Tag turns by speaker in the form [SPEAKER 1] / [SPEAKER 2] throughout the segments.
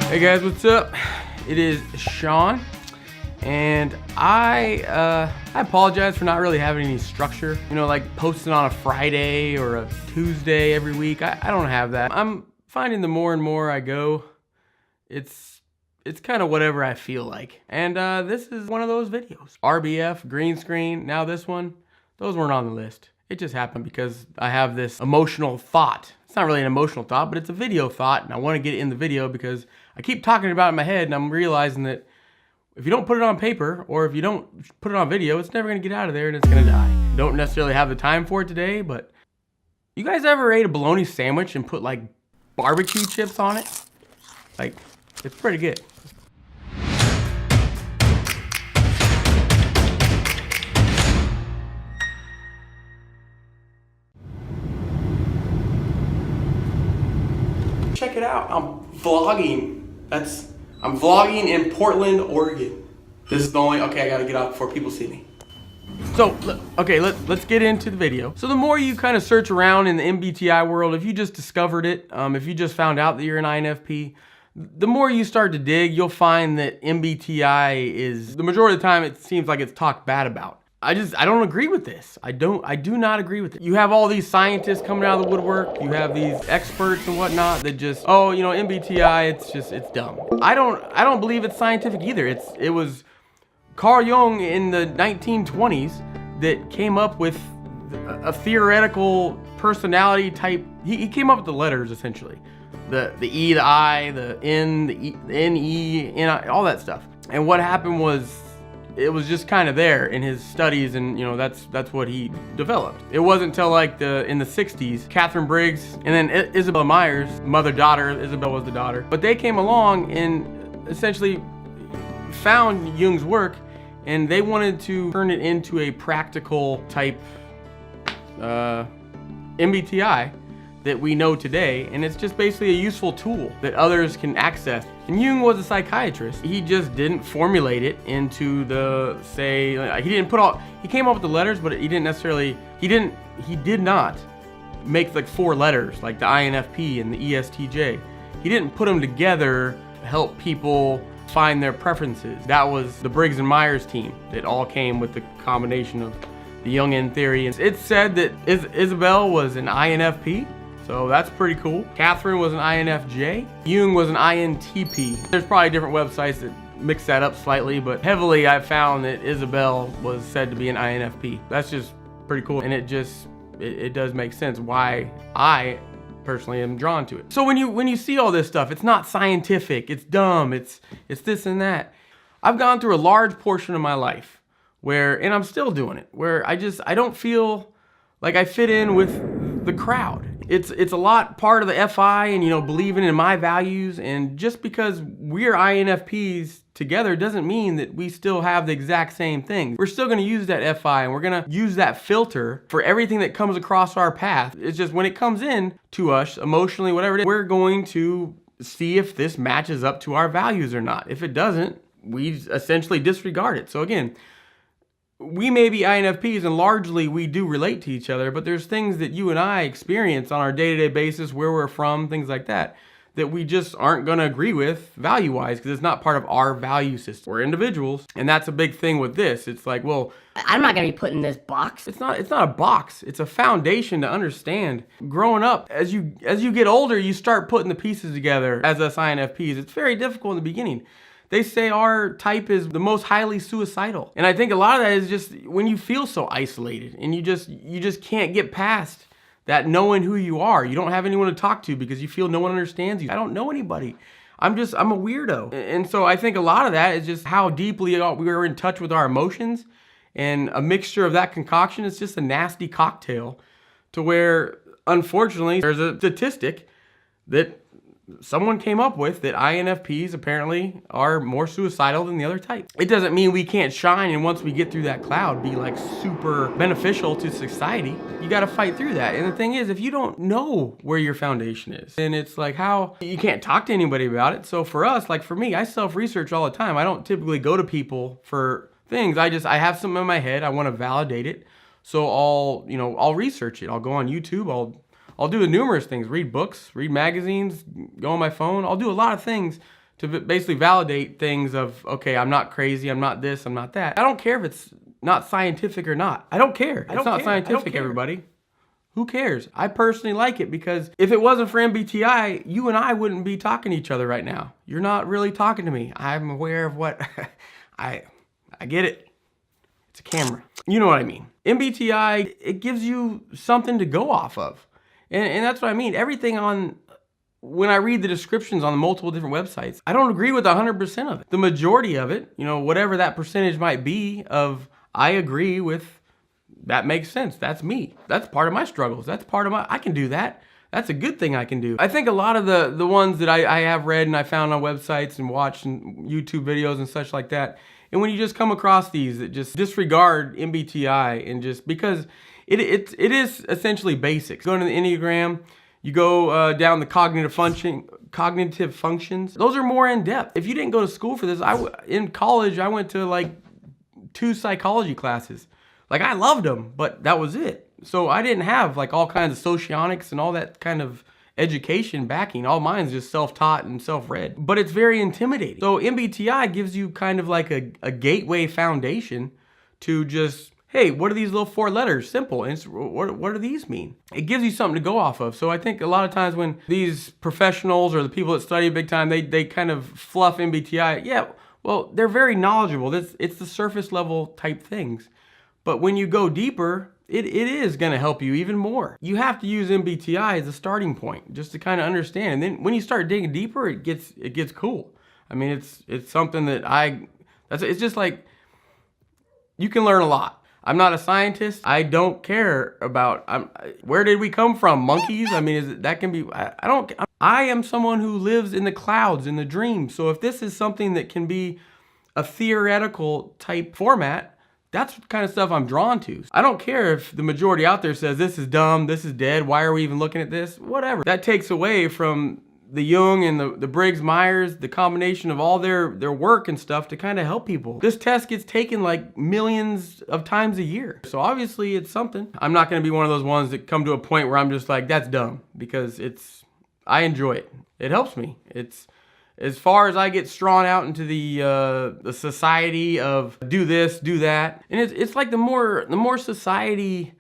[SPEAKER 1] Hey guys, what's up? It is Sean, and I apologize for not really having any structure. You know, like posting on a Friday or a Tuesday every week. I don't have that. I'm finding the more and more I go, it's kind of whatever I feel like. And this is one of those videos. RBF, green screen, now this one, those weren't on the list. It just happened because I have this emotional thought. It's not really an emotional thought, but it's a video thought, and I want to get it in the video because I keep talking about it in my head, and I'm realizing that if you don't put it on paper, or if you don't put it on video, it's never going to get out of there, and it's going to die. Don't necessarily have the time for it today, but you guys ever ate a bologna sandwich and put like barbecue chips on it? Like, it's pretty good. Check it out, I'm vlogging. I'm vlogging in Portland, Oregon. This is the only, okay, I gotta get out before people see me. So, okay, let's get into the video. So the more you kind of search around in the MBTI world, if you just discovered it, if you just found out that you're an INFP, the more you start to dig, you'll find that MBTI is, the majority of the time, it seems like it's talked bad about. I don't agree with this. I do not agree with it. You have all these scientists coming out of the woodwork. You have these experts and whatnot that just, oh, you know, MBTI, it's dumb. I don't believe it's scientific either. It was Carl Jung in the 1920s that came up with a theoretical personality type. He came up with the letters essentially. The E, the I, the N, the E, the N, E, N, I, all that stuff. And what happened was, it was just kind of there in his studies, and you know, that's what he developed. It wasn't until like in the 60s, Catherine Briggs and then Isabel Myers, mother-daughter, Isabel was the daughter, but they came along and essentially found Jung's work, and they wanted to turn it into a practical type MBTI that we know today, and it's just basically a useful tool that others can access. And Jung was a psychiatrist. He just didn't formulate it into the, say, like, he came up with the letters, but he didn't necessarily, he did not make like 4 letters, like the INFP and the ESTJ. He didn't put them together to help people find their preferences. That was the Briggs and Myers team that all came with the combination of the Jungian theory. It's said that Isabel was an INFP. So that's pretty cool. Catherine was an INFJ. Jung was an INTP. There's probably different websites that mix that up slightly, but heavily I've found that Isabel was said to be an INFP. That's just pretty cool, and it does make sense why I personally am drawn to it. So when you see all this stuff, it's not scientific, it's dumb, it's this and that. I've gone through a large portion of my life where, and I'm still doing it, where I don't feel like I fit in with the crowd. It's a lot part of the FI and, you know, believing in my values, and just because we're INFPs together doesn't mean that we still have the exact same things. We're still gonna use that FI, and we're gonna use that filter for everything that comes across our path. It's just when it comes in to us, emotionally, whatever it is, we're going to see if this matches up to our values or not. If it doesn't, we essentially disregard it. So again, we may be INFPs and largely we do relate to each other, but there's things that you and I experience on our day-to-day basis, where we're from, things like that, that we just aren't gonna agree with value-wise because it's not part of our value system. We're individuals, and that's a big thing with this. It's like, well,
[SPEAKER 2] I'm not gonna be put in this box.
[SPEAKER 1] It's not a box. It's a foundation to understand. Growing up, as you get older, you start putting the pieces together as us INFPs. It's very difficult in the beginning. They say our type is the most highly suicidal. And I think a lot of that is just when you feel so isolated and you just can't get past that knowing who you are. You don't have anyone to talk to because you feel no one understands you. I don't know anybody. I'm a weirdo. And so I think a lot of that is just how deeply we are in touch with our emotions, and a mixture of that concoction is just a nasty cocktail to where, unfortunately, there's a statistic that someone came up with that INFPs apparently are more suicidal than the other type. It doesn't mean we can't shine, and once we get through that cloud, be like super beneficial to society. You gotta fight through that. And the thing is, if you don't know where your foundation is, then it's like, how you can't talk to anybody about it. So for us, like for me, I self-research all the time. I don't typically go to people for things. I have something in my head, I wanna validate it. So I'll research it. I'll go on YouTube, I'll do numerous things, read books, read magazines, go on my phone. I'll do a lot of things to basically validate things of, okay, I'm not crazy, I'm not this, I'm not that. I don't care if it's not scientific or not. I don't care. It's not scientific, everybody. Who cares? I personally like it because if it wasn't for MBTI, you and I wouldn't be talking to each other right now. You're not really talking to me. I'm aware of what, I get it. It's a camera. You know what I mean. MBTI, it gives you something to go off of. And that's what I mean. Everything when I read the descriptions on the multiple different websites, I don't agree with 100% of it. The majority of it, whatever that percentage might be of, I agree with, that makes sense. That's me. That's part of my struggles. That's part of I can do that. That's a good thing I can do. I think a lot of the ones that I have read and I found on websites and watched and YouTube videos and such like that, and when you just come across these that just disregard MBTI and just because it is essentially basics. Go into the Enneagram, you go down the cognitive functions. Those are more in depth. If you didn't go to school for this, in college I went to like 2 psychology classes. Like I loved them, but that was it. So I didn't have like all kinds of socionics and all that kind of education backing. All mine's just self-taught and self-read. But it's very intimidating. So MBTI gives you kind of like a gateway foundation to just, hey, what are these little 4 letters? Simple. And what do these mean? It gives you something to go off of. So I think a lot of times when these professionals or the people that study big time, they kind of fluff MBTI. Yeah, well, they're very knowledgeable. It's the surface level type things. But when you go deeper, it is going to help you even more. You have to use MBTI as a starting point just to kind of understand. And then when you start digging deeper, it gets cool. I mean, it's something that it's just like, you can learn a lot. I'm not a scientist. I don't care about, where did we come from? Monkeys? I mean, I am someone who lives in the clouds, in the dream. So if this is something that can be a theoretical type format, that's the kind of stuff I'm drawn to. I don't care if the majority out there says this is dumb, this is dead, why are we even looking at this? Whatever. That takes away from the Jung and the Briggs-Myers, the combination of all their work and stuff to kind of help people. This test gets taken like millions of times a year. So obviously it's something. I'm not going to be one of those ones that come to a point where I'm just like, that's dumb, because I enjoy it. It helps me. It's as far as I get strawn out into the society of do this, do that. And it's like the more society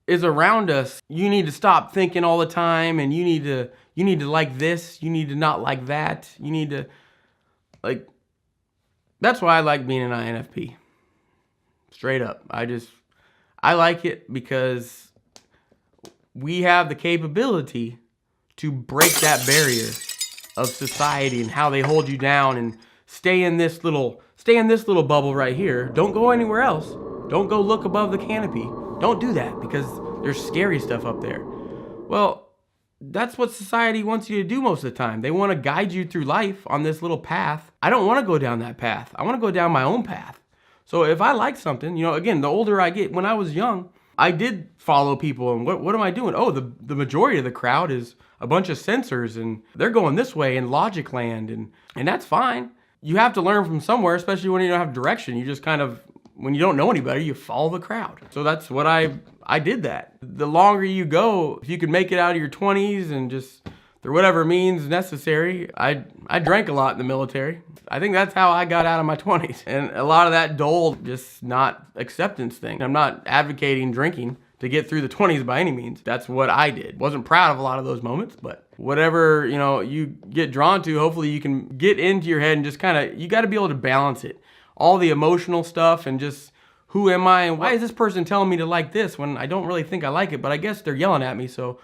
[SPEAKER 1] is around us, you need to stop thinking all the time, and you need to like this, you need to not like that, you need to that's why I like being an INFP. Straight up. I like it because we have the capability to break that barrier of society and how they hold you down and stay in this little bubble right here. Don't go anywhere else. Don't go look above the canopy. Don't do that because there's scary stuff up there. Well, that's what society wants you to do most of the time. They want to guide you through life on this little path. I don't want to go down that path. I want to go down my own path. So if I like something, again, the older I get, when I was young, I did follow people, and what am I doing? Oh, the majority of the crowd is a bunch of sensors, and they're going this way in logic land, and that's fine. You have to learn from somewhere, especially when you don't have direction. You just kind of, when you don't know anybody, you follow the crowd. So that's what I did that. The longer you go, if you can make it out of your 20s and just through whatever means necessary. I drank a lot in the military. I think that's how I got out of my 20s. And a lot of that dull, just not acceptance thing. I'm not advocating drinking to get through the 20s by any means. That's what I did. Wasn't proud of a lot of those moments, but whatever, you get drawn to, hopefully you can get into your head and just kind of, you got to be able to balance it. All the emotional stuff and just who am I and why is this person telling me to like this when I don't really think I like it, but I guess they're yelling at me, so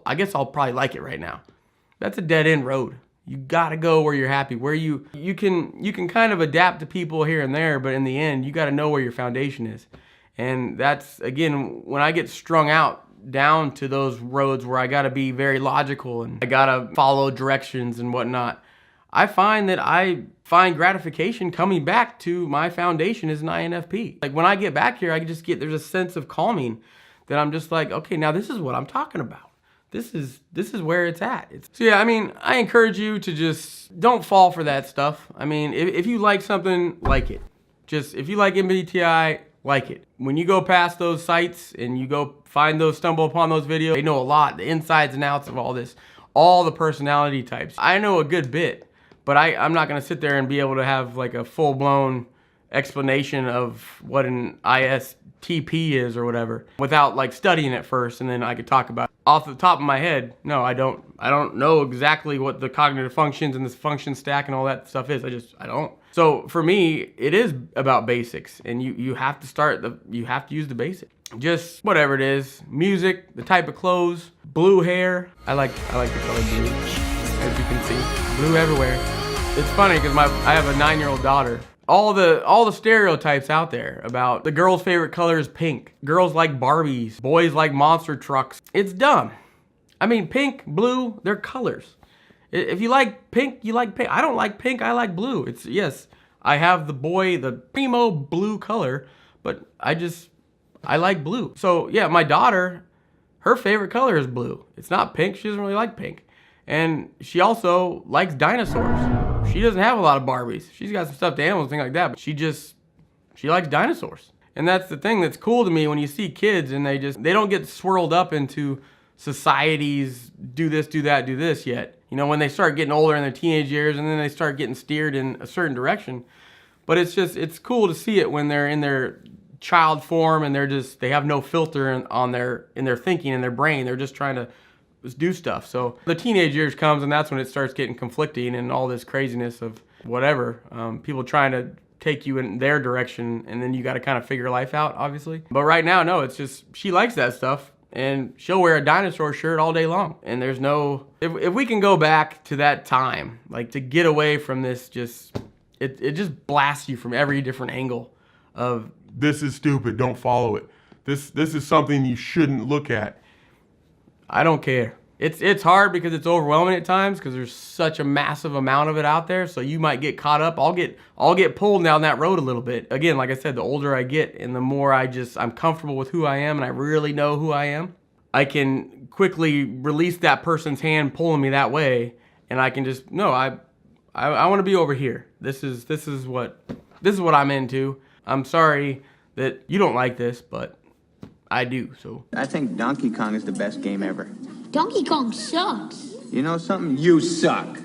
[SPEAKER 1] I guess I'll probably like it right now. That's a dead end road. You gotta go where you're happy, where you can kind of adapt to people here and there, but in the end, you gotta know where your foundation is. And that's, again, when I get strung out down to those roads where I gotta be very logical and I gotta follow directions and whatnot, I find that I find gratification coming back to my foundation as an INFP. Like when I get back here, I just there's a sense of calming that I'm just like, okay, now this is what I'm talking about. This is where it's at. So yeah, I mean, I encourage you to just don't fall for that stuff. I mean, if you like something, like it. Just, if you like MBTI, like it. When you go past those sites and you go stumble upon those videos, they know a lot, the insides and outs of all this, all the personality types. I know a good bit, But I'm not gonna sit there and be able to have like a full-blown explanation of what an ISTP is or whatever without like studying it first, and then I could talk about it. Off the top of my head, no, I don't know exactly what the cognitive functions and this function stack and all that stuff is. I don't. So for me, it is about basics, and you have to you have to use the basics. Just whatever it is, music, the type of clothes, blue hair. I like the color blue, as you can see, blue everywhere. It's funny because I have a 9-year-old daughter. All the stereotypes out there about the girl's favorite color is pink. Girls like Barbies. Boys like monster trucks. It's dumb. I mean, pink, blue, they're colors. If you like pink, you like pink. I don't like pink, I like blue. Yes, I have the primo blue color, but I like blue. So yeah, my daughter, her favorite color is blue. It's not pink, she doesn't really like pink. And she also likes dinosaurs. She doesn't have a lot of Barbies. She's got some stuffed animals, things like that, but she likes dinosaurs. And that's the thing that's cool to me when you see kids and they don't get swirled up into society's do this, do that, do this yet. You know, when they start getting older in their teenage years and then they start getting steered in a certain direction. But it's cool to see it when they're in their child form and they have no filter in their thinking and their brain. They're just trying to do stuff. So the teenage years comes and that's when it starts getting conflicting and all this craziness of whatever. People trying to take you in their direction, and then you got to kind of figure life out, obviously. But right now, no, it's just she likes that stuff and she'll wear a dinosaur shirt all day long. And there's no, if we can go back to that time, like to get away from this, it just blasts you from every different angle of
[SPEAKER 3] this is stupid, don't follow it. This is something you shouldn't look at.
[SPEAKER 1] I don't care. It's hard because it's overwhelming at times because there's such a massive amount of it out there. So you might get caught up. I'll get pulled down that road a little bit. Again, like I said, the older I get and the more I'm comfortable with who I am and I really know who I am, I can quickly release that person's hand pulling me that way, and I can just no, I want to be over here. This is what I'm into. I'm sorry that you don't like this, but I do. So
[SPEAKER 4] I think Donkey Kong is the best game ever.
[SPEAKER 5] Donkey Kong sucks.
[SPEAKER 4] You know something? You suck.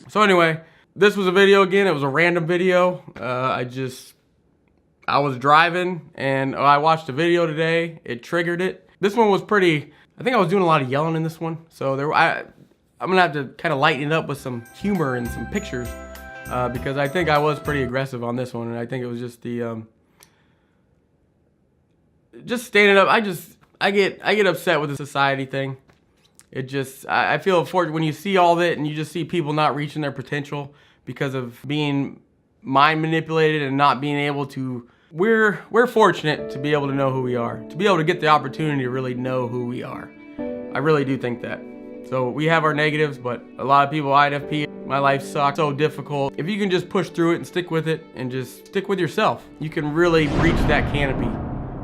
[SPEAKER 1] So anyway, this was a video again. It was a random video. I was driving and I watched a video today. It triggered it. This one was pretty, I think I was doing a lot of yelling in this one. So I'm gonna have to kind of lighten it up with some humor and some pictures because I think I was pretty aggressive on this one. And I think it was just just standing up. I get upset with the society thing. I feel fortunate when you see all that and you just see people not reaching their potential because of being mind manipulated and not being able to. We're fortunate to be able to know who we are, to be able to get the opportunity to really know who we are. I really do think that. So we have our negatives, but a lot of people, INFP, my life sucks, so difficult. If you can just push through it and stick with it and just stick with yourself, you can really breach that canopy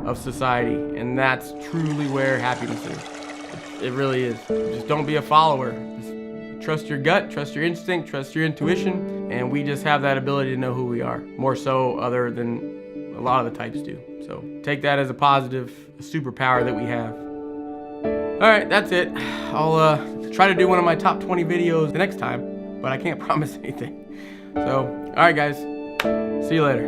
[SPEAKER 1] of society, and that's truly where happiness is. It really is. Just don't be a follower. Just trust your gut, trust your instinct, trust your intuition, and we just have that ability to know who we are, more so other than a lot of the types do. So take that as a positive, a superpower that we have. All right, that's it. I'll try to do one of my top 20 videos the next time, but I can't promise anything. So, all right guys, see you later.